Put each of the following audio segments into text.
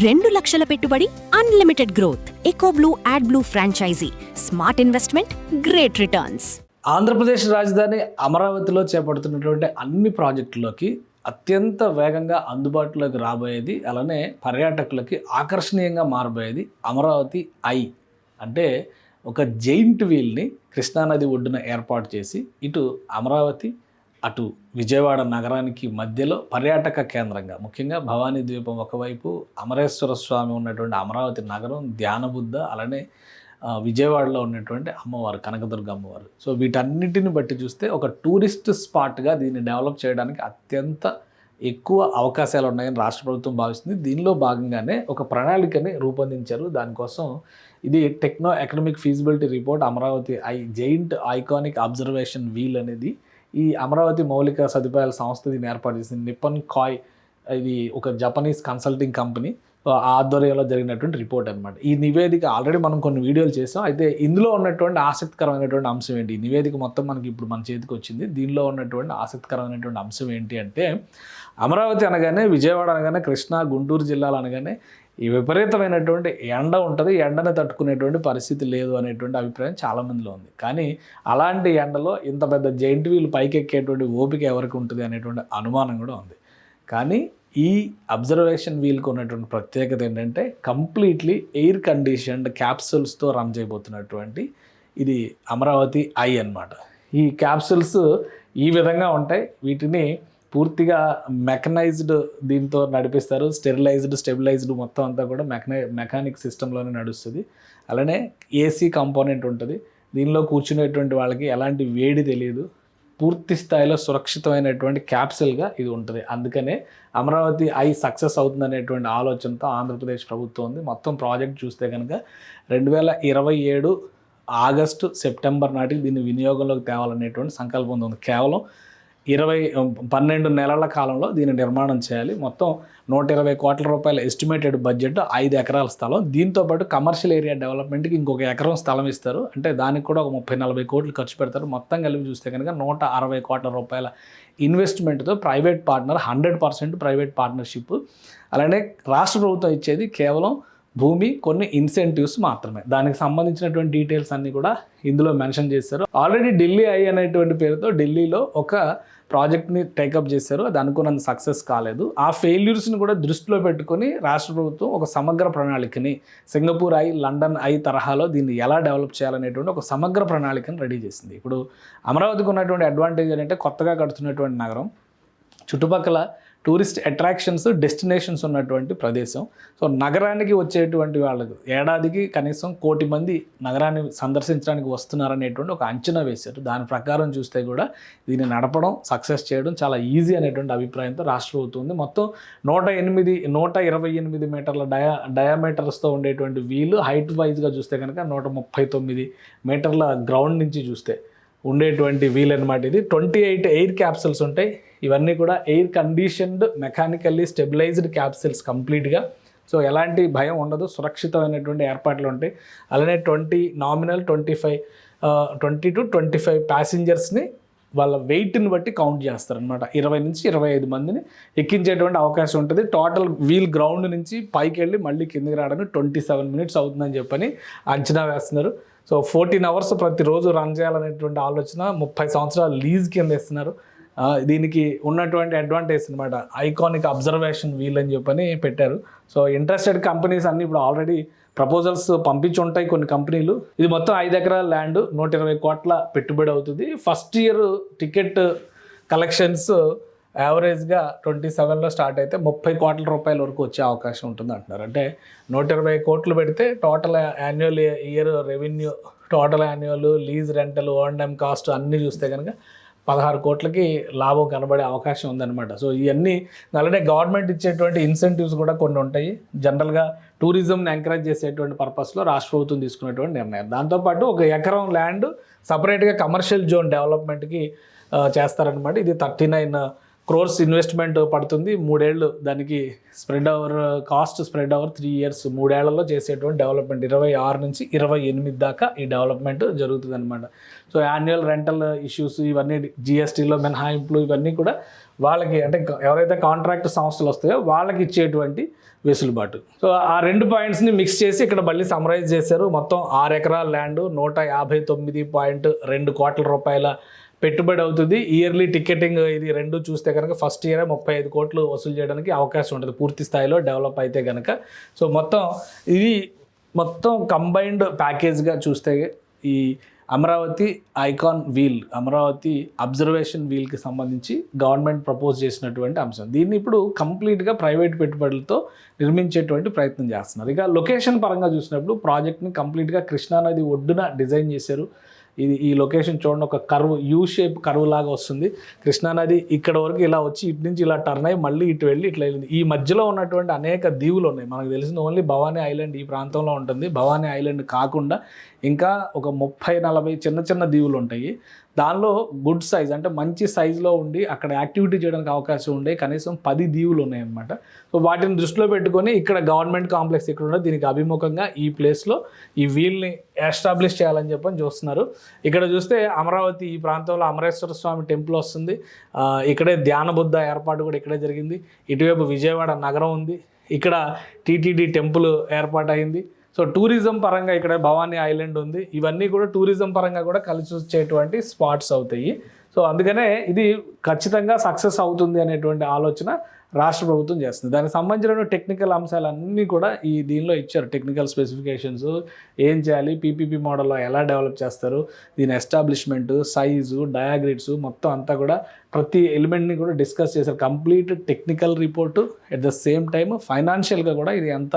2 లక్షల పెట్టుబడి, unlimited growth. Ecoblue AdBlue franchise. Smart investment, great returns. Andhra Pradesh రాజధాని అమరావతిలో చేపడుతున్నటువంటి అన్ని ప్రాజెక్టులకి అత్యంత వేగంగా అందుబాటులోకి రాబోయేది, అలానే పర్యాటకులకి ఆకర్షణీయంగా మారబోయేది అమరావతి ఐ. అంటే ఒక జెయింట్ వీల్ని కృష్ణానది ఒడ్డున ఏర్పాటు చేసి ఇటు అమరావతి అటు విజయవాడ నగరానికి మధ్యలో పర్యాటక కేంద్రంగా, ముఖ్యంగా భవానీ ద్వీపం ఒకవైపు, అమరేశ్వర స్వామి ఉన్నటువంటి అమరావతి నగరం, ధ్యానబుద్ధ, అలానే విజయవాడలో ఉన్నటువంటి అమ్మవారు కనకదుర్గ అమ్మవారు. సో వీటన్నిటిని బట్టి చూస్తే ఒక టూరిస్ట్ స్పాట్గా దీన్ని డెవలప్ చేయడానికి అత్యంత ఎక్కువ అవకాశాలు ఉన్నాయని రాష్ట్ర ప్రభుత్వం భావిస్తుంది. దీనిలో భాగంగానే ఒక ప్రణాళికని రూపొందించారు. దానికోసం ఇది techno economic feasibility report Amaravati eye giant iconic observation wheel అనేది ఈ అమరావతి మౌలిక సదుపాయాల సంస్థ దీన్ని ఏర్పాటు చేసింది. నిప్పన్ కాయ్, ఇది ఒక జపనీస్ కన్సల్టింగ్ కంపెనీ ఆధ్వర్యంలో జరిగినటువంటి రిపోర్ట్ అనమాట. ఈ నివేదిక ఆల్రెడీ మనం కొన్ని వీడియోలు చేసాం. అయితే ఇందులో ఉన్నటువంటి ఆసక్తికరమైనటువంటి అంశం ఏంటి, ఈ నివేదిక మొత్తం మనకి ఇప్పుడు మన చేతికి వచ్చింది. దీనిలో ఉన్నటువంటి ఆసక్తికరమైనటువంటి అంశం ఏంటి అంటే, అమరావతి అనగానే, విజయవాడ అనగానే, కృష్ణా గుంటూరు జిల్లాలు అనగానే ఈ విపరీతమైనటువంటి ఎండ ఉంటుంది, ఎండను తట్టుకునేటువంటి పరిస్థితి లేదు అనేటువంటి అభిప్రాయం చాలామందిలో ఉంది. కానీ అలాంటి ఎండలో ఇంత పెద్ద జెయింట్ వీల్ పైకెక్కేటువంటి ఓపిక ఎవరికి ఉంటుంది అనేటువంటి అనుమానం కూడా ఉంది. కానీ ఈ అబ్జర్వేషన్ వీల్కి ఉన్నటువంటి ప్రత్యేకత ఏంటంటే, కంప్లీట్లీ ఎయిర్ కండిషన్డ్ క్యాప్సూల్స్తో రన్ చేయబోతున్నటువంటి ఇది అమరావతి ఐ అన్నమాట. ఈ క్యాప్సూల్స్ ఈ విధంగా ఉంటాయి. వీటిని పూర్తిగా మెకనైజ్డ్ దీంతో నడిపిస్తారు. స్టెబిలైజ్డ్ మొత్తం అంతా కూడా మెకానిక్ సిస్టంలోనే నడుస్తుంది. అలానే ఏసీ కాంపోనెంట్ ఉంటుంది. దీనిలో కూర్చునేటువంటి వాళ్ళకి ఎలాంటి వేడి తెలియదు. పూర్తి స్థాయిలో సురక్షితమైనటువంటి క్యాప్సూల్గా ఇది ఉంటుంది. అందుకనే అమరావతి ఐ సక్సెస్ అవుతుంది అనేటువంటి ఆలోచనతో ఆంధ్రప్రదేశ్ ప్రభుత్వం ఉంది. మొత్తం ప్రాజెక్ట్ చూస్తే కనుక 2027 ఆగస్టు సెప్టెంబర్ నాటికి దీన్ని వినియోగంలోకి తేవాలనేటువంటి సంకల్పం ఉంది. కేవలం 12 నెలల కాలంలో దీన్ని నిర్మాణం చేయాలి. మొత్తం 120 కోట్ల రూపాయల ఎస్టిమేటెడ్ బడ్జెట్, 5 ఎకరాల స్థలం. దీంతోపాటు కమర్షియల్ ఏరియా డెవలప్మెంట్కి ఇంకొక ఎకరం స్థలం ఇస్తారు. అంటే దానికి కూడా ఒక 30-40 కోట్లు ఖర్చు పెడతారు. మొత్తం కలిపి చూస్తే కనుక 160 కోట్ల రూపాయల ఇన్వెస్ట్మెంట్తో ప్రైవేట్ పార్ట్నర్, 100% ప్రైవేట్ పార్ట్నర్షిప్. అలానే రాష్ట్ర ప్రభుత్వం ఇచ్చేది కేవలం భూమి, కొన్ని ఇన్సెంటివ్స్ మాత్రమే. దానికి సంబంధించినటువంటి డీటెయిల్స్ అన్నీ కూడా ఇందులో మెన్షన్ చేశారు. ఆల్రెడీ ఢిల్లీ ఐ అనేటువంటి పేరుతో ఢిల్లీలో ఒక ప్రాజెక్ట్ని టేకప్ చేశారు. అది అనుకున్నంత సక్సెస్ కాలేదు. ఆ ఫెయిల్యూర్స్ని కూడా దృష్టిలో పెట్టుకొని రాష్ట్ర ప్రభుత్వం ఒక సమగ్ర ప్రణాళికని, సింగపూర్ ఐ, లండన్ ఐ తరహాలో దీన్ని ఎలా డెవలప్ చేయాలనేటువంటి ఒక సమగ్ర ప్రణాళికను రెడీ చేసింది. ఇప్పుడు అమరావతికి ఉన్నటువంటి అడ్వాంటేజ్ ఏంటంటే, కొత్తగా కడుతున్నటువంటి నగరం, చుట్టుపక్కల టూరిస్ట్ అట్రాక్షన్స్, డెస్టినేషన్స్ ఉన్నటువంటి ప్రదేశం. సో నగరానికి వచ్చేటువంటి వాళ్ళకు ఏడాదికి కనీసం 1 కోటి మంది నగరాన్ని సందర్శించడానికి వస్తున్నారనేటువంటి ఒక అంచనా వేశారు. దాని ప్రకారం చూస్తే కూడా దీన్ని నడపడం, సక్సెస్ చేయడం చాలా ఈజీ అనేటువంటి అభిప్రాయంతో రాష్ట్ర ప్రభుత్వం ఉంది. మొత్తం 128 మీటర్ల డయామీటర్స్తో ఉండేటువంటి వీలు, హైట్ వైజ్గా చూస్తే కనుక 139 మీటర్ల గ్రౌండ్ నుంచి చూస్తే ఉండేటువంటి వీల్ అనమాట. ఇది 28 ఎయిర్ క్యాప్సూల్స్ ఉంటాయి. ఇవన్నీ కూడా air conditioned, mechanically stabilised capsules కంప్లీట్గా. సో ఎలాంటి భయం ఉండదు, సురక్షితమైనటువంటి ఏర్పాట్లు ఉంటాయి. అలానే 20 to 25 ప్యాసింజర్స్ని వాళ్ళ వెయిట్ని బట్టి కౌంట్ చేస్తారనమాట. 20 నుంచి 25 మందిని ఎక్కించేటువంటి అవకాశం ఉంటుంది. టోటల్ వీల్ గ్రౌండ్ నుంచి పైకి వెళ్ళి మళ్ళీ కిందకి రావడానికి 27 మినిట్స్ అవుతుందని చెప్పని అంచనా వేస్తున్నారు. సో 14 అవర్స్ ప్రతిరోజు రన్ చేయాలనేటువంటి ఆలోచన 30 సంవత్సరాలు లీజ్ కింద ఇస్తున్నారు. దీనికి ఉన్నటువంటి అడ్వాంటేజ్ అనమాట, ఐకానిక్ అబ్జర్వేషన్ వీల్ అని చెప్పని పెట్టారు. సో ఇంట్రెస్టెడ్ కంపెనీస్ అన్నీ ఇప్పుడు ఆల్రెడీ ప్రపోజల్స్ పంపించి ఉంటాయి కొన్ని కంపెనీలు. ఇది మొత్తం 5 ఎకరాల ల్యాండ్, 120 కోట్ల పెట్టుబడి అవుతుంది. ఫస్ట్ ఇయర్ టికెట్ కలెక్షన్స్ యావరేజ్గా 27లో స్టార్ట్ అయితే 30 కోట్ల రూపాయల వరకు వచ్చే అవకాశం ఉంటుంది అంటున్నారు. అంటే 120 కోట్లు పెడితే total annual year revenue, total annual lease, rental, O and M cost అన్నీ చూస్తే కనుక 16 కోట్లకి లాభం కనబడే అవకాశం ఉందన్నమాట. సో ఇవన్నీ అలానే గవర్నమెంట్ ఇచ్చేటువంటి ఇన్సెంటివ్స్ కూడా కొన్ని ఉంటాయి. జనరల్గా టూరిజంని ఎంకరేజ్ చేసేటువంటి పర్పస్లో రాష్ట్ర ప్రభుత్వం తీసుకునేటువంటి నిర్ణయం. దాంతోపాటు 1 ఎకరం ల్యాండ్ సపరేట్గా కమర్షియల్ జోన్ డెవలప్మెంట్కి చేస్తారనమాట. ఇది 39 crores ఇన్వెస్ట్మెంట్ పడుతుంది. 3 ఏళ్ళు దానికి కాస్ట్ స్ప్రెడ్ ఓవర్ 3 years, 3 ఏళ్లలో చేసేటువంటి డెవలప్మెంట్ 26 నుంచి 28 దాకా ఈ డెవలప్మెంట్ జరుగుతుంది అనమాట. సో యాన్యువల్ రెంటల్ ఇష్యూస్ ఇవన్నీ జిఎస్టీలో మినహాయింపులు ఇవన్నీ కూడా వాళ్ళకి అంటే ఎవరైతే కాంట్రాక్ట్ సంస్థలు వస్తాయో వాళ్ళకి ఇచ్చేటువంటి వెసులుబాటు. సో ఆ 2 పాయింట్స్ని మిక్స్ చేసి ఇక్కడ మళ్ళీ సమరైజ్ చేశారు. మొత్తం 6 ఎకరాల ల్యాండ్ 159.2 కోట్ల రూపాయల పెట్టుబడి అవుతుంది. ఇయర్లీ టికెటింగ్ ఇది 2 చూస్తే కనుక ఫస్ట్ ఇయరే 35 కోట్లు వసూలు చేయడానికి అవకాశం ఉంటుంది పూర్తి స్థాయిలో డెవలప్ అయితే కనుక. సో మొత్తం కంబైన్డ్ ప్యాకేజ్గా చూస్తే ఈ Amaravati icon wheel, Amaravati observation వీల్కి సంబంధించి గవర్నమెంట్ ప్రపోజ్ చేసినటువంటి అంశం. దీన్ని ఇప్పుడు కంప్లీట్గా ప్రైవేట్ పెట్టుబడులతో నిర్మించేటువంటి ప్రయత్నం చేస్తున్నారు. ఇక లొకేషన్ పరంగా చూసినప్పుడు ప్రాజెక్ట్ని కంప్లీట్గా కృష్ణానది ఒడ్డున డిజైన్ చేశారు. ఈ లొకేషన్ చూడండి, ఒక కర్వ్ యూ షేప్ కర్వ్ లాగా వస్తుంది. కృష్ణానది ఇక్కడ వరకు ఇలా వచ్చి ఇటు నుంచి ఇలా టర్న్ అయ్యి మళ్ళీ ఇటు వెళ్ళి ఇట్లా వెళ్ళింది. ఈ మధ్యలో ఉన్నటువంటి అనేక దీవులు ఉన్నాయి. మనకు తెలిసింది ఓన్లీ భవానీ ఐలాండ్ ఈ ప్రాంతంలో ఉంటుంది. భవానీ ఐలాండ్ కాకుండా ఇంకా ఒక 30-40 చిన్న దీవులు ఉంటాయి. దానిలో గుడ్ సైజ్ అంటే మంచి సైజులో ఉండి అక్కడ యాక్టివిటీ చేయడానికి అవకాశం ఉండే కనీసం 10 దీవులు ఉన్నాయన్నమాట. సో వాటిని దృష్టిలో పెట్టుకొని ఇక్కడ గవర్నమెంట్ కాంప్లెక్స్ ఇక్కడ ఉండదు, దీనికి అభిముఖంగా ఈ ప్లేస్లో ఈ వీల్ని ఎస్టాబ్లిష్ చేయాలని చెప్పని చూస్తున్నారు. ఇక్కడ చూస్తే అమరావతి ఈ ప్రాంతంలో అమరేశ్వర స్వామి టెంపుల్ వస్తుంది. ఇక్కడే ధ్యాన బుద్ధ ఏర్పాటు కూడా ఇక్కడే జరిగింది. ఇటువైపు విజయవాడ నగరం ఉంది. ఇక్కడ టీటీడీ టెంపుల్ ఏర్పాటు అయింది. సో టూరిజం పరంగా ఇక్కడ భవానీ ఐలాండ్ ఉంది. ఇవన్నీ కూడా టూరిజం పరంగా కూడా కలిసి వచ్చేటువంటి స్పాట్స్ అవుతాయి. సో అందుకనే ఇది ఖచ్చితంగా సక్సెస్ అవుతుంది అనేటువంటి ఆలోచన రాష్ట్ర ప్రభుత్వం చేస్తుంది. దానికి సంబంధించిన టెక్నికల్ అంశాలన్నీ కూడా దీనిలో ఇచ్చారు. టెక్నికల్ స్పెసిఫికేషన్స్ ఏం చేయాలి, పీపీపీ మోడల్లో ఎలా డెవలప్ చేస్తారు, దీని ఎస్టాబ్లిష్మెంట్, సైజు, డయాగ్రిడ్స్ మొత్తం అంతా కూడా ప్రతి ఎలిమెంట్ని కూడా డిస్కస్ చేశారు. Complete technical report at the same time ఫైనాన్షియల్గా కూడా ఇది ఎంత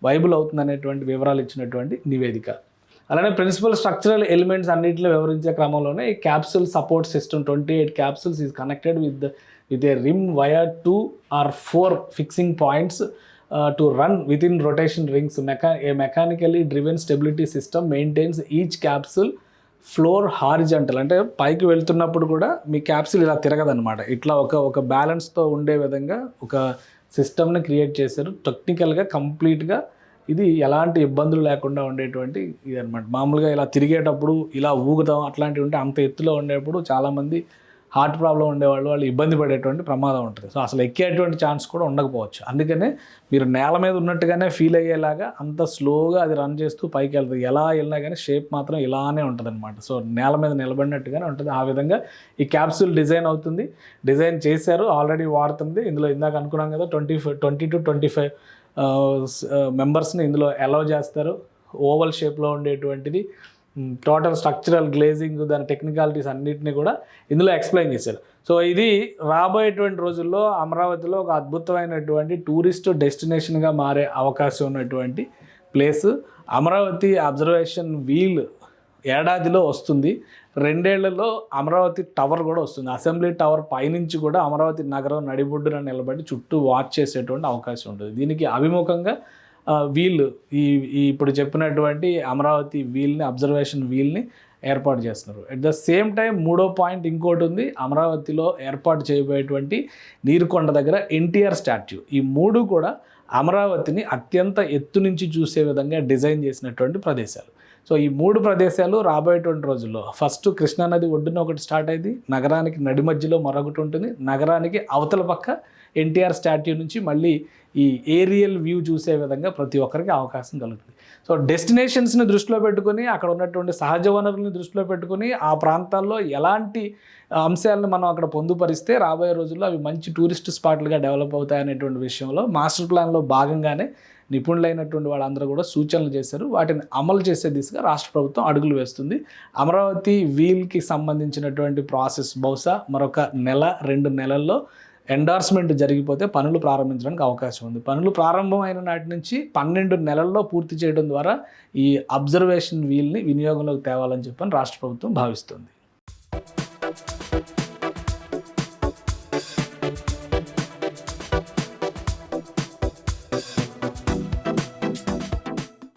వైబుల్ అవుతుంది అనేటువంటి వివరాలు ఇచ్చినటువంటి నివేదిక. అలానే ప్రిన్సిపల్ స్ట్రక్చరల్ ఎలిమెంట్స్ అన్నింటిలో వివరించే క్రమంలోనే ఈ capsule support system 28 capsules is connected with a rim via 2 or 4 fixing points to run within rotation rings. A mechanically driven stability system maintains each capsule floor horizontal అంటే పైకి వెళ్తున్నప్పుడు కూడా మీ capsule ఇలా తిరగదనమాట. ఇట్లా ఒక బ్యాలెన్స్తో ఉండే విధంగా ఒక సిస్టమ్ని క్రియేట్ చేశారు. టెక్నికల్గా కంప్లీట్గా ఇది ఎలాంటి ఇబ్బందులు లేకుండా ఉండేటువంటి ఇది అనమాట. మామూలుగా ఇలా తిరిగేటప్పుడు ఇలా ఊగుతాం అట్లాంటివి ఉంటే అంత ఎత్తులో ఉండేప్పుడు చాలామంది హార్ట్ ప్రాబ్లం ఉండేవాళ్ళు ఇబ్బంది పడేటువంటి ప్రమాదం ఉంటుంది. సో అసలు ఎక్కేటువంటి ఛాన్స్ కూడా ఉండకపోవచ్చు. అందుకనే మీరు నేల మీద ఉన్నట్టుగానే ఫీల్ అయ్యేలాగా అంత స్లోగా అది రన్ చేస్తూ పైకి వెళ్తుంది. ఎలా వెళ్ళినా కానీ షేప్ మాత్రం ఇలానే ఉంటుంది అనమాట. సో నేల మీద నిలబడినట్టుగానే ఉంటుంది. ఆ విధంగా ఈ క్యాప్సూల్ డిజైన్ అవుతుంది. డిజైన్ చేశారు, ఆల్రెడీ వాడుతుంది. ఇందులో ఇందాక అనుకున్నాం కదా 20 to 25 మెంబర్స్ని ఇందులో అలౌ చేస్తారు. ఓవల్ షేప్లో ఉండేటువంటిది టోటల్ స్ట్రక్చరల్ గ్లేజింగ్ దాని టెక్నికాలిటీస్ అన్నిటిని కూడా ఇందులో ఎక్స్ప్లెయిన్ చేశారు. సో ఇది రాబోయేటువంటి రోజుల్లో అమరావతిలో ఒక అద్భుతమైనటువంటి టూరిస్ట్ డెస్టినేషన్గా మారే అవకాశం ఉన్నటువంటి ప్లేస్. అమరావతి అబ్జర్వేషన్ వీల్ ఏడాదిలో వస్తుంది. 2 ఏళ్లలో అమరావతి టవర్ కూడా వస్తుంది. అసెంబ్లీ టవర్ పైనుంచి కూడా అమరావతి నగరం నడిబొడ్డున నిలబడి చుట్టూ వాచ్ చేసేటువంటి అవకాశం ఉంటుంది. దీనికి అభిముఖంగా వీల్ ఇప్పుడు చెప్పినటువంటి అమరావతి వీల్ని అబ్జర్వేషన్ వీల్ని ఏర్పాటు చేస్తున్నారు. అట్ ద సేమ్ టైం 3వ పాయింట్ ఇంకోటి ఉంది. అమరావతిలో ఏర్పాటు చేయబోయేటువంటి నీరుకొండ దగ్గర ఎన్టీఆర్ స్టాట్యూ. ఈ 3 కూడా అమరావతిని అత్యంత ఎత్తు నుంచి చూసే విధంగా డిజైన్ చేసినటువంటి ప్రదేశాలు. సో ఈ 3 ప్రదేశాలు రాబోయేటువంటి రోజుల్లో ఫస్ట్ కృష్ణానది ఒడ్డున ఒకటి స్టార్ట్ అయింది, నగరానికి నడి మధ్యలో మరొకటి ఉంటుంది, నగరానికి అవతల పక్క ఎన్టీఆర్ స్టాట్యూ నుంచి మళ్ళీ ఈ ఏరియల్ వ్యూ చూసే విధంగా ప్రతి ఒక్కరికి అవకాశం కలుగుతుంది. సో డెస్టినేషన్స్ని దృష్టిలో పెట్టుకొని అక్కడ ఉన్నటువంటి సహజ వనరుల్ని దృష్టిలో పెట్టుకొని ఆ ప్రాంతాల్లో ఎలాంటి అంశాలను మనం అక్కడ పొందుపరిస్తే రాబోయే రోజుల్లో అవి మంచి టూరిస్ట్ స్పాట్లుగా డెవలప్ అవుతాయనేటువంటి విషయంలో మాస్టర్ ప్లాన్లో భాగంగానే నిపుణులైనటువంటి వాళ్ళందరూ కూడా సూచనలు చేశారు. వాటిని అమలు చేసే దిశగా రాష్ట్ర ప్రభుత్వం అడుగులు వేస్తుంది. అమరావతి వీల్కి సంబంధించినటువంటి ప్రాసెస్ బహుశా మరొక 1-2 నెలల్లో ఎండార్స్మెంట్ జరిగిపోతే పనులు ప్రారంభించడానికి అవకాశం ఉంది. పనులు ప్రారంభమైన నాటి నుంచి 12 నెలల్లో పూర్తి చేయడం ద్వారా ఈ అబ్జర్వేషన్ వీల్ని వినియోగంలోకి తేవాలని చెప్పని రాష్ట్ర ప్రభుత్వం భావిస్తుంది.